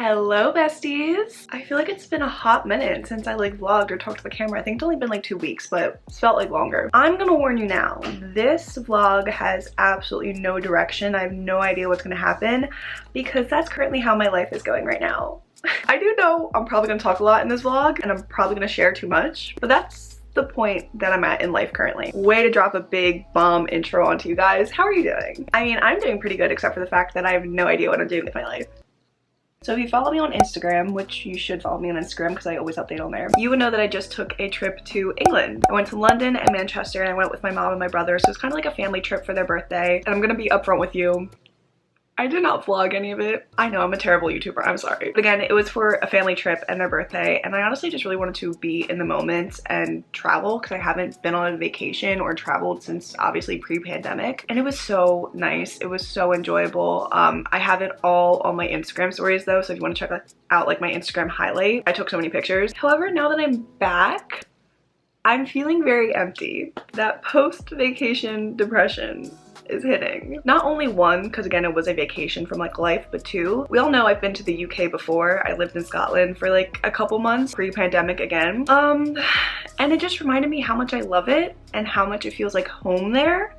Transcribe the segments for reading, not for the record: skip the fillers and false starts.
Hello besties! I feel like it's been a hot minute since I vlogged or talked to the camera. I think it's only been 2 weeks, but it's felt like longer. I'm gonna warn you now, this vlog has absolutely no direction. I have no idea what's gonna happen because that's currently how my life is going right now. I do know I'm probably gonna talk a lot in this vlog and I'm probably gonna share too much, but that's the point that I'm at in life currently. Way to drop a big bomb intro onto you guys. How are you doing? I mean, I'm doing pretty good except for the fact that I have no idea what I'm doing with my life. So if you follow me on Instagram, which you should follow me on Instagram because I always update on there, you would know that I just took a trip to England. I went to London and Manchester and I went with my mom and my brother, so it's kind of like a family trip for their birthday. And I'm gonna be upfront with you, I did not vlog any of it. I know, I'm a terrible YouTuber, I'm sorry. But again, it was for a family trip and their birthday, and I honestly just really wanted to be in the moment and travel because I haven't been on a vacation or traveled since obviously pre-pandemic. And it was so nice, it was so enjoyable. I have it all on my Instagram stories though, so if you want to check out my Instagram highlight, I took so many pictures. However, now that I'm back, I'm feeling very empty. That post-vacation depression is hitting. Not only one, because again it was a vacation from life, but two, we all know I've been to the UK before. I lived in Scotland for a couple months pre-pandemic again. And it just reminded me how much I love it and how much it feels like home there.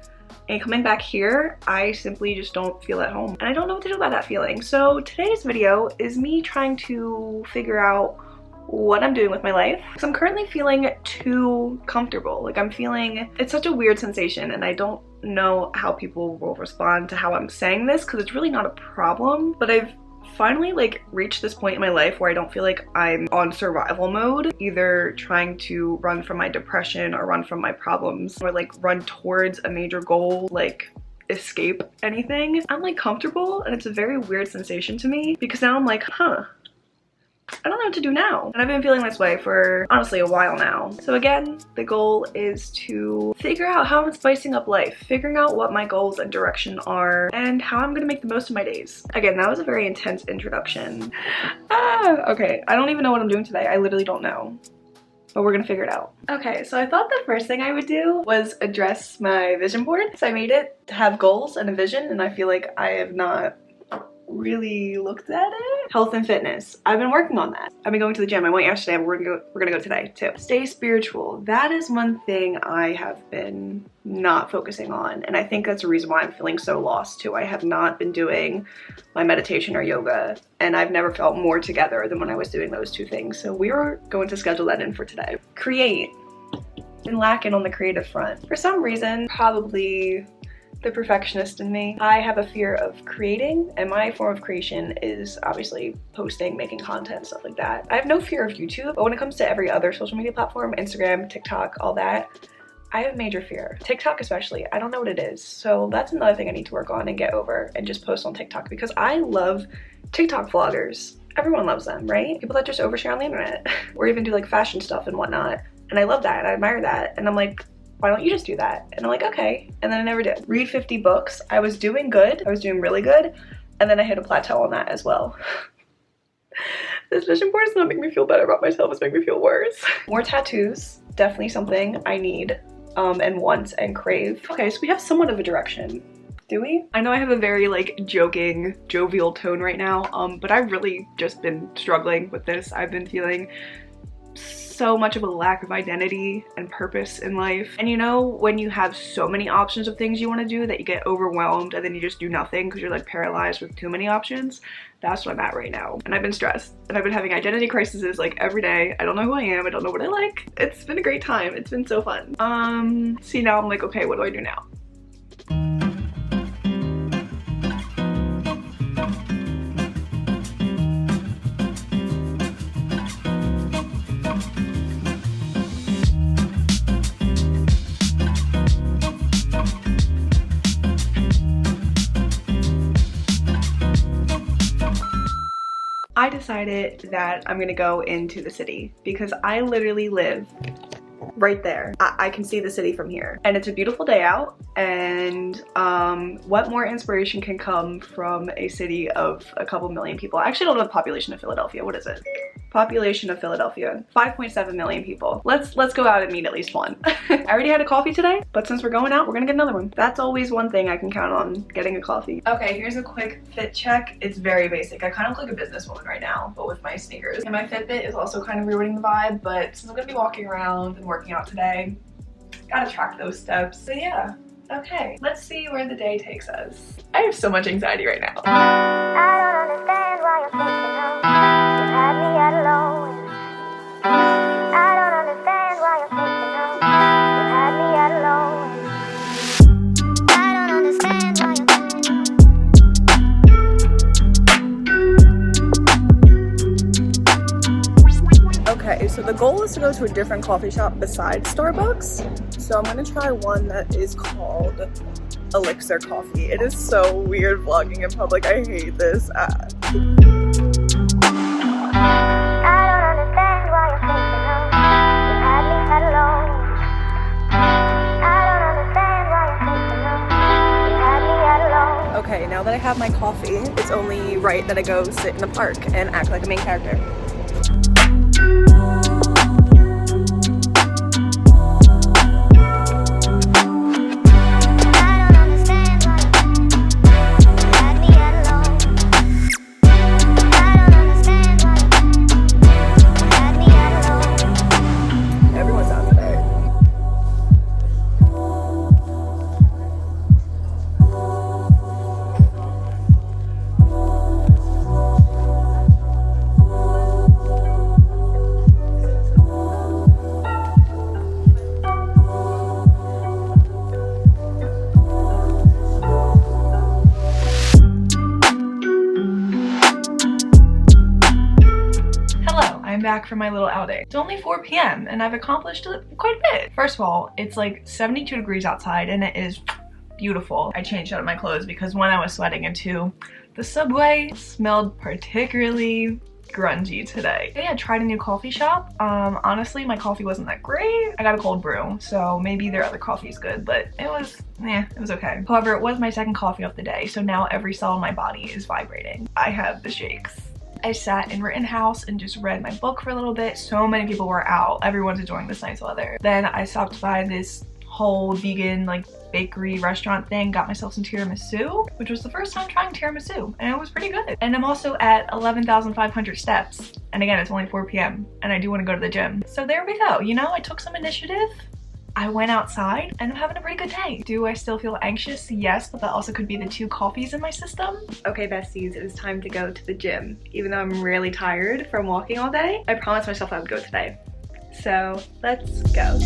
And coming back here, I simply just don't feel at home. And I don't know what to do about that feeling. So today's video is me trying to figure out what I'm doing with my life. So I'm currently feeling too comfortable. I'm feeling, it's such a weird sensation and I don't know how people will respond to how I'm saying this because it's really not a problem, but I've finally reached this point in my life where I don't feel like I'm on survival mode, either trying to run from my depression or run from my problems or run towards a major goal, escape anything. I'm comfortable and it's a very weird sensation to me because now I'm huh, I don't know what to do now. And I've been feeling this way for honestly a while now. So again, the goal is to figure out how I'm spicing up life, figuring out what my goals and direction are, and how I'm gonna make the most of my days. Again, that was a very intense introduction. Okay, I don't even know what I'm doing today. I literally don't know. But we're gonna figure it out. Okay, so I thought the first thing I would do was address my vision board. So I made it to have goals and a vision, and I feel like I have not really looked at it. Health and fitness. I've been working on that. I've been going to the gym. I went yesterday, but we're gonna go today too. Stay spiritual. That is one thing I have been not focusing on, and I think that's the reason why I'm feeling so lost too. I have not been doing my meditation or yoga, and I've never felt more together than when I was doing those two things. So we are going to schedule that in for today. Create. Been lacking on the creative front. For some reason, probably the perfectionist in me. I have a fear of creating, and my form of creation is obviously posting, making content, stuff like that. I have no fear of YouTube, but when it comes to every other social media platform, Instagram, TikTok, all that, I have major fear. TikTok especially, I don't know what it is. So that's another thing I need to work on and get over and just post on TikTok because I love TikTok vloggers. Everyone loves them, right? People that just overshare on the internet or even do fashion stuff and whatnot. And I love that and I admire that. And I'm why don't you just do that? And I'm okay. And then I never did. Read 50 books. I was doing good. I was doing really good. And then I hit a plateau on that as well. This vision board is not making me feel better about myself. It's making me feel worse. More tattoos. Definitely something I need and want and crave. Okay, so we have somewhat of a direction. Do we? I know I have a very joking, jovial tone right now, but I've really just been struggling with this. I've been feeling so much of a lack of identity and purpose in life. And you know when you have so many options of things you want to do that you get overwhelmed and then you just do nothing because you're paralyzed with too many options? That's what I'm at right now. And I've been stressed and I've been having identity crises every day. I don't know who I am. I don't know what I like. It's been a great time. It's been so fun. See, now I'm okay, what do I do now? I decided that I'm gonna go into the city because I literally live right there. I can see the city from here and it's a beautiful day out, and what more inspiration can come from a city of a couple million people? I actually don't know the population of Philadelphia. What is it? Population of Philadelphia, 5.7 million people. Let's go out and meet at least one. I already had a coffee today, but since we're going out, we're gonna get another one. That's always one thing I can count on, getting a coffee. Okay, here's a quick fit check. It's very basic. I kind of look like a businesswoman right now, but with my sneakers. And my Fitbit is also kind of ruining the vibe, but since I'm gonna be walking around and working out today, gotta track those steps. So yeah, okay. Let's see where the day takes us. I have so much anxiety right now. I don't understand why you're thinking of you had me at alone. I don't understand why you're thinking of you had me at alone. I don't understand why you're Okay, so the goal is to go to a different coffee shop besides Starbucks. So I'm gonna try one that is called Elixir Coffee. It is so weird vlogging in public. I hate this. I don't understand why you're thinking of you had me at alone. I don't understand why you're thinking of you had me at alone. Okay, now that I have my coffee, it's only right that I go sit in the park and act like a main character. I'm back from my little outing. It's only 4 p.m. and I've accomplished quite a bit. First of all, it's like 72 degrees outside and it is beautiful. I changed out of my clothes because when I was sweating into the subway, it smelled particularly grungy today. Yeah, I tried a new coffee shop. Honestly, my coffee wasn't that great. I got a cold brew, so maybe their other coffee is good, but it was okay. However, it was my second coffee of the day, so now every cell in my body is vibrating. I have the shakes. I sat in Rittenhouse and just read my book for a little bit. So many people were out. Everyone's enjoying this nice weather. Then I stopped by this whole vegan like bakery restaurant thing, got myself some tiramisu, which was the first time trying tiramisu, and it was pretty good. And I'm also at 11,500 steps. And again, it's only 4 p.m. and I do want to go to the gym. So there we go. You know, I took some initiative. I went outside and I'm having a pretty good day. Do I still feel anxious? Yes, but that also could be the 2 coffees in my system. Okay, besties, it is time to go to the gym. Even though I'm really tired from walking all day, I promised myself I would go today. So let's go.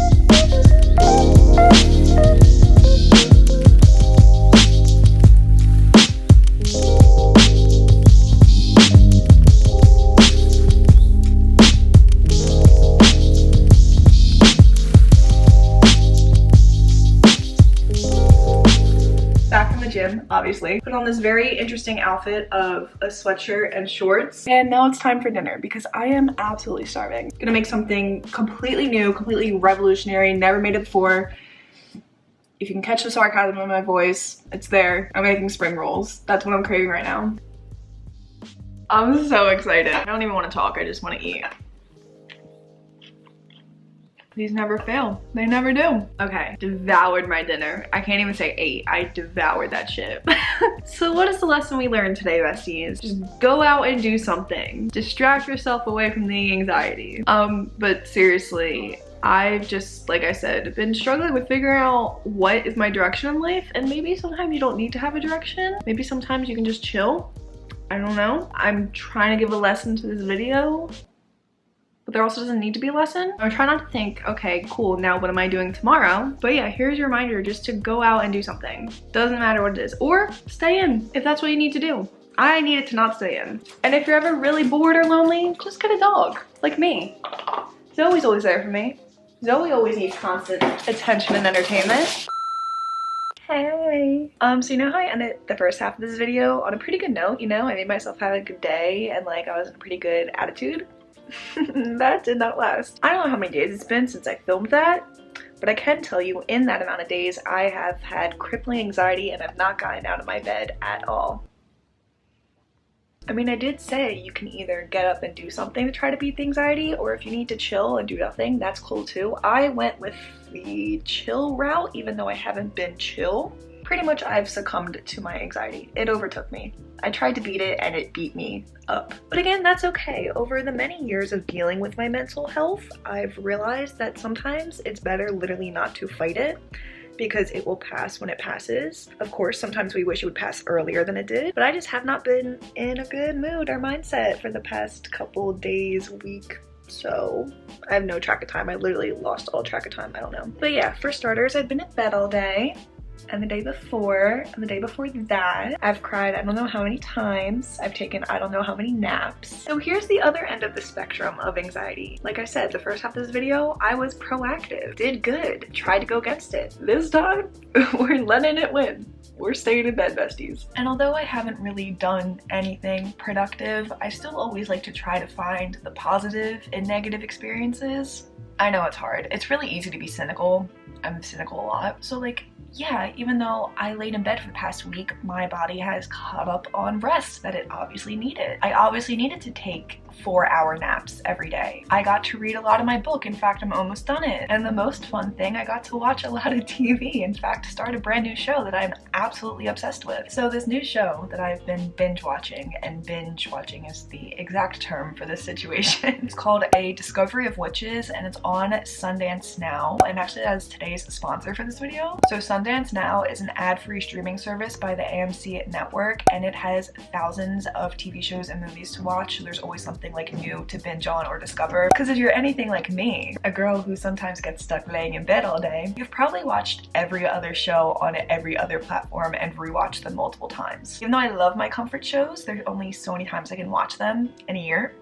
Gym, obviously. Put on this very interesting outfit of a sweatshirt and shorts. And now it's time for dinner because I am absolutely starving. Gonna make something completely new, completely revolutionary, never made it before. If you can catch the sarcasm in my voice, it's there. I'm making spring rolls. That's what I'm craving right now. I'm so excited. I don't even want to talk, I just want to eat. These never fail. They never do. Okay, devoured my dinner. I can't even say ate. I devoured that shit. So what is the lesson we learned today, besties? Just go out and do something. Distract yourself away from the anxiety. But seriously, I've just, like I said, been struggling with figuring out what is my direction in life, and maybe sometimes you don't need to have a direction. Maybe sometimes you can just chill. I don't know. I'm trying to give a lesson to this video, but there also doesn't need to be a lesson. I'm trying not to think, okay, cool, now what am I doing tomorrow? But yeah, here's your reminder just to go out and do something. Doesn't matter what it is. Or stay in if that's what you need to do. I needed to not stay in. And if you're ever really bored or lonely, just get a dog, like me. Zoe's always there for me. Zoe always needs constant attention and entertainment. Hey. So you know how I ended the first half of this video on a pretty good note, you know? I made myself have a good day and like I was in a pretty good attitude. That did not last. I don't know how many days it's been since I filmed that, but I can tell you in that amount of days I have had crippling anxiety and have not gotten out of my bed at all. I mean, I did say you can either get up and do something to try to beat the anxiety, or if you need to chill and do nothing, that's cool too. I went with the chill route, even though I haven't been chill. Pretty much I've succumbed to my anxiety. It overtook me. I tried to beat it and it beat me up. But again, that's okay. Over the many years of dealing with my mental health, I've realized that sometimes it's better literally not to fight it, because it will pass when it passes. Of course, sometimes we wish it would pass earlier than it did, but I just have not been in a good mood or mindset for the past couple days, week. So I have no track of time. I literally lost all track of time. I don't know. But yeah, for starters, I've been in bed all day. And the day before, and the day before that, I've cried I don't know how many times. I've taken I don't know how many naps. So here's the other end of the spectrum of anxiety. Like I said, the first half of this video, I was proactive, did good, tried to go against it. This time, we're letting it win. We're staying in bed, besties. And although I haven't really done anything productive, I still always like to try to find the positive in negative experiences. I know it's hard. It's really easy to be cynical. I'm cynical a lot. So like, yeah, even though I laid in bed for the past week, my body has caught up on rest that it obviously needed. I obviously needed to take 4-hour naps every day. I got to read a lot of my book. In fact, I'm almost done it. And the most fun thing, I got to watch a lot of TV. In fact, start a brand new show that I'm absolutely obsessed with. So this new show that I've been binge watching, and binge watching is the exact term for this situation. It's called A Discovery of Witches, and it's on Sundance Now. And actually that is today's sponsor for this video. So Sundance Now is an ad-free streaming service by the AMC network, and it has thousands of TV shows and movies to watch. So there's always something like new to binge on or discover. Because if you're anything like me, a girl who sometimes gets stuck laying in bed all day, you've probably watched every other show on every other platform and rewatched them multiple times. Even though I love my comfort shows, there's only so many times I can watch them in a year.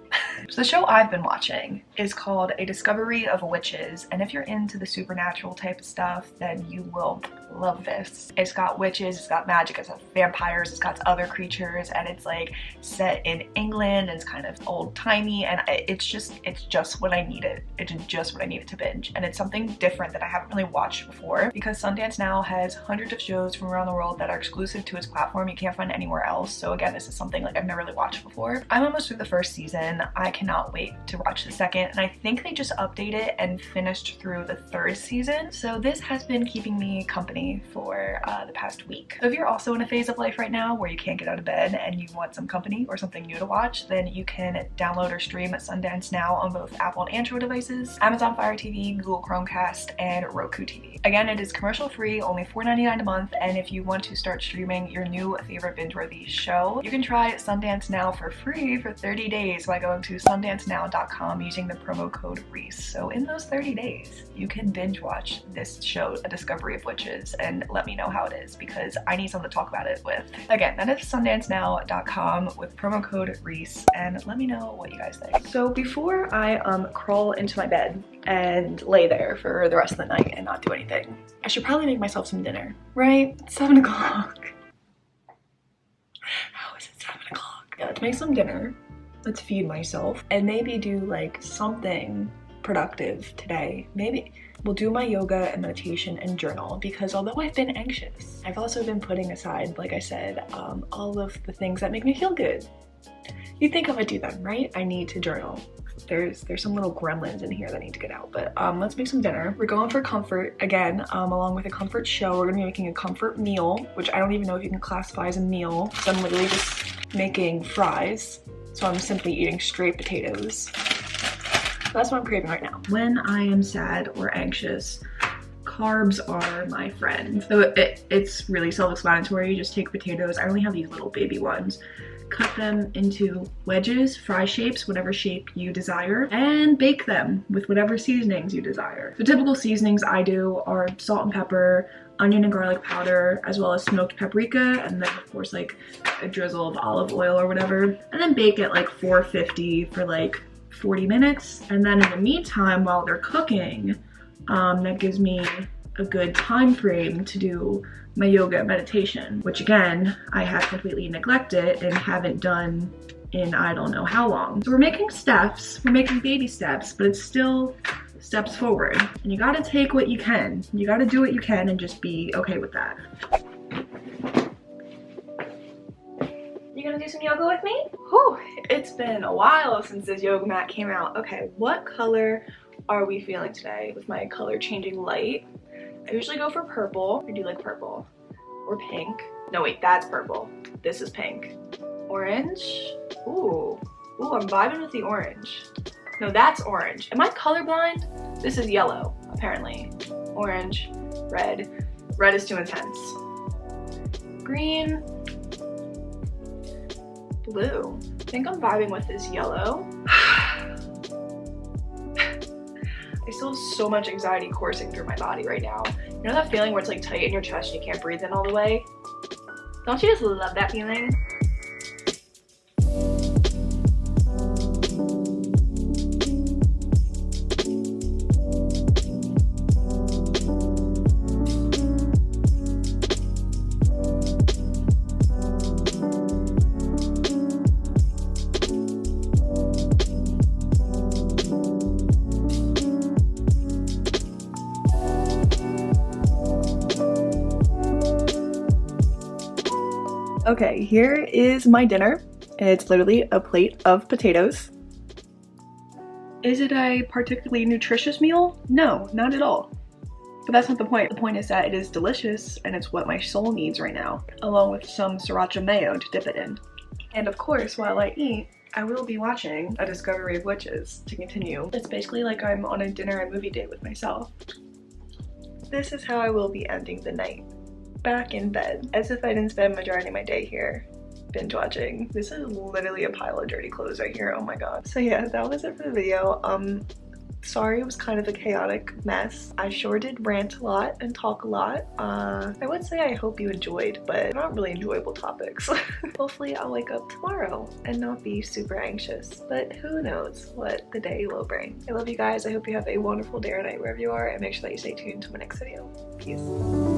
So the show I've been watching is called A Discovery of Witches, and if you're into the supernatural type of stuff, then you will love this. It's got witches, it's got magic, it's got vampires, it's got other creatures, and it's like set in England, and it's kind of old-timey, and it's just what I needed. It's just what I needed to binge, and it's something different that I haven't really watched before, because Sundance Now has hundreds of shows from around the world that are exclusive to its platform. You can't find anywhere else. So again, this is something like I've never really watched before. I'm almost through the first season. I cannot wait to watch the second, and I think they just updated and finished through the third season. So this has been keeping me company for the past week. So if you're also in a phase of life right now where you can't get out of bed and you want some company or something new to watch, then you can download or stream Sundance Now on both Apple and Android devices, Amazon Fire TV, Google Chromecast, and Roku TV. Again, it is commercial free, only $4.99 a month, and if you want to start streaming your new favorite binge-worthy show, you can try Sundance Now for free for 30 days by going to sundancenow.com using the promo code REESE. So in those 30 days, you can binge watch this show, A Discovery of Witches, and let me know how it is, because I need someone to talk about it with. Again, that is sundancenow.com with promo code REESE, and let me know what you guys think. So before I crawl into my bed and lay there for the rest of the night and not do anything, I should probably make myself some dinner, right? It's 7 o'clock. How is it 7 o'clock? Yeah, let's make some dinner. Let's feed myself and maybe do like something productive today. Maybe we'll do my yoga and meditation and journal, because although I've been anxious, I've also been putting aside, like I said, all of the things that make me feel good. You'd think I would do them, right? I need to journal. There's some little gremlins in here that need to get out, but let's make some dinner. We're going for comfort again, along with a comfort show. We're gonna be making a comfort meal, which I don't even know if you can classify as a meal. So I'm literally just making fries. So I'm simply eating straight potatoes. That's what I'm craving right now. When I am sad or anxious, carbs are my friend. So it's really self-explanatory. You just take potatoes. I only have these little baby ones. Cut them into wedges, fry shapes, whatever shape you desire, and bake them with whatever seasonings you desire. The typical seasonings I do are salt and pepper, onion and garlic powder, as well as smoked paprika, and then of course like a drizzle of olive oil or whatever, and then bake at like 450 for like 40 minutes. And then in the meantime, while they're cooking, that gives me a good time frame to do my yoga and meditation, which again, I have completely neglected and haven't done in I don't know how long. So we're making steps, we're making baby steps, but it's still steps forward. And you gotta take what you can. You gotta do what you can and just be okay with that. You wanna do some yoga with me? Whew, it's been a while since this yoga mat came out. Okay, what color are we feeling today with my color changing light? I usually go for purple. I do like purple. Or pink. No wait, that's purple. This is pink. Orange. Ooh, I'm vibing with the orange. No, that's orange. Am I colorblind? This is yellow, apparently. Orange, red. Red is too intense. Green. Blue. I think I'm vibing with this yellow. I still have so much anxiety coursing through my body right now. You know that feeling where it's like tight in your chest and you can't breathe in all the way? Don't you just love that feeling? Okay, here is my dinner. It's literally a plate of potatoes. Is it a particularly nutritious meal? No, not at all. But that's not the point. The point is that it is delicious and it's what my soul needs right now, along with some sriracha mayo to dip it in. And of course, while I eat, I will be watching A Discovery of Witches to continue. It's basically like I'm on a dinner and movie date with myself. This is how I will be ending the night. Back in bed, as if I didn't spend the majority of my day here binge watching. This is literally a pile of dirty clothes right here. Oh my god. So yeah, that was it for the video. Sorry it was kind of a chaotic mess. I sure did rant a lot and talk a lot. I would say I hope you enjoyed, but not really enjoyable topics. Hopefully I'll wake up tomorrow and not be super anxious, but who knows what the day will bring. I love you guys. I hope you have a wonderful day or night wherever you are, and make sure that you stay tuned to my next video. Peace.